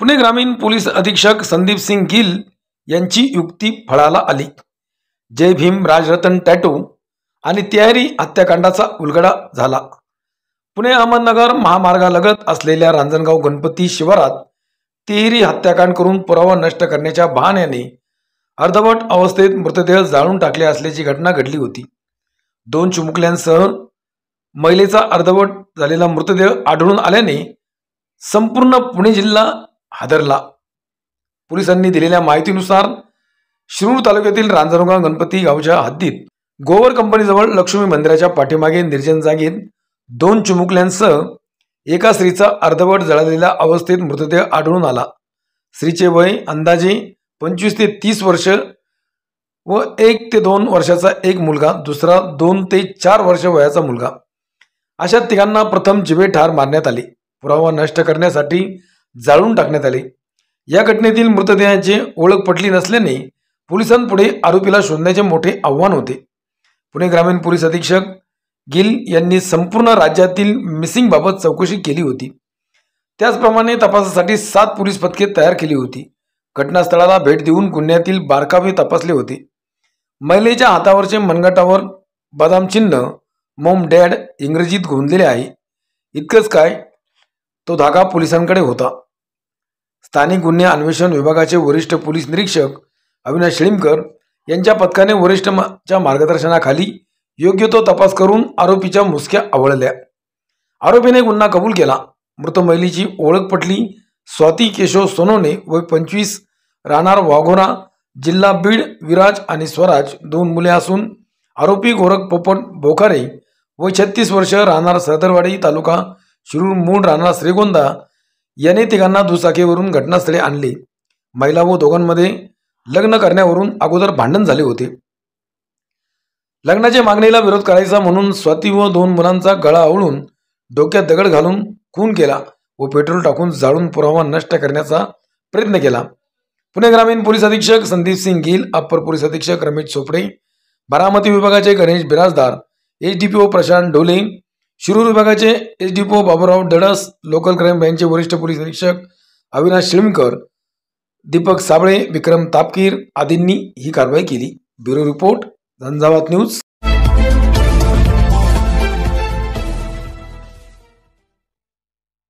पुणे ग्रामीण पोलीस अधीक्षक संदीप सिंग गिल यांची युक्ती फळाला आली। जय भीम राजरतन टॅटू आणि तिहेरी हत्याकांडाचा उलगडा झाला। पुणे अहमदनगर महामार्गालगत असलेल्या रांजणगाव गणपती शिवारात तिहेरी हत्याकांड करून पुरावा नष्ट करण्याच्या बहाण्याने अर्धवट अवस्थेत मृतदेह जाळून टाकले असल्याची घटना घडली होती। 2 चिमुकल्यांसह महिलेचा अर्धवट झालेला मृतदेह आढळून आल्याने संपूर्ण पुणे जिल्हा हादरला। पोलिसांनी दिलेल्या माहितीनुसार शिरूर तालुक्यातील रांजणगाव गणपती गावच्या हद्दीत गोवर कंपनीजवळ लक्ष्मी मंदिराच्या पाठीमागे निर्जन जागेत 2 चिमुकल्यांसह एका स्त्रीचा अर्धवट जळलेल्या अवस्थेत मृतदेह आढळून आला। स्त्रीचे वय अंदाजे 25 ते 30 वर्ष व 1 ते 2 वर्षाचा एक मुलगा, दुसरा 2 ते 4 वर्ष वयाचा मुलगा, अशा तिघांना प्रथम जिवे ठार मारण्यात आले। पुरावा नष्ट करण्यासाठी जाळून टाकण्यात आले। या घटनेतील मृतदेहाची ओळख पटली नसल्याने पोलिसांपुढे आरोपीला शोधण्याचे मोठे आव्हान होते। पुणे ग्रामीण पोलीस अधीक्षक गिल यांनी संपूर्ण राज्यातील मिसिंग बाबत चौकशी केली होती। त्याचप्रमाणे तपासासाठी 7 पोलीस पथके तयार केली होती। घटनास्थळाला भेट देऊन गुन्ह्यातील बारकावे तपासले होते। महिलेच्या हातावरचे मनगटावर बदाम चिन्ह मॉम डॅड इंग्रजीत गोंदलेले आहे। इतकंच काय, तो धागा पोलिसांकडे होता। स्थानिक गुन्हे अन्वेषण विभागाचे वरिष्ठ पोलीस निरीक्षक अविनाश शिळीमकर यांच्या पथकाने वरिष्ठांच्या मार्गदर्शनाखाली योग्य तो तपास करून आरोपीच्या मुसक्या आवळल्या। आरोपीने गुन्हा कबूल केला। मृत महिलेची ओळख पटली। स्वाती केशव सोनवणे वय 25, राहणार वाघोरा, जिल्हा बीड, विराज आणि स्वराज 2 मुले असून आरोपी गोरख पोपट बोखारे वय 36 वर्ष, राहणार सरदारवाडी, तालुका शिरूर, मूळ राहणार श्रीगोंदा याने तिघांना दुचाकीवरून घटनास्थळी आणले। महिला व दोघांमध्ये लग्न करण्यावरून अगोदर भांडण झाले होते। लग्नाच्या मागणीला विरोध करायचा म्हणून स्वाती व 2 मुलांचा गळा आवळून डोक्यात दगड घालून खून केला व पेट्रोल टाकून जाळून पुरावा नष्ट करण्याचा प्रयत्न केला। पुणे ग्रामीण पोलीस अधीक्षक संदीप सिंग गिल, अप्पर पोलीस अधीक्षक रमेश चोपडे, बारामती विभागाचे गणेश बिराजदार, एसडीपीओ प्रशांत ढोले, शिरूर विभागाचे SDPO Baburao Dadas, local crime ब्रँचचे वरिष्ठ पोलीस निरीक्षक अविनाश शिळीमकर, दीपक साबळे, विक्रम तापकीर आदींनी ही कारवाई केली। Bureau report, Jhanjhavat news.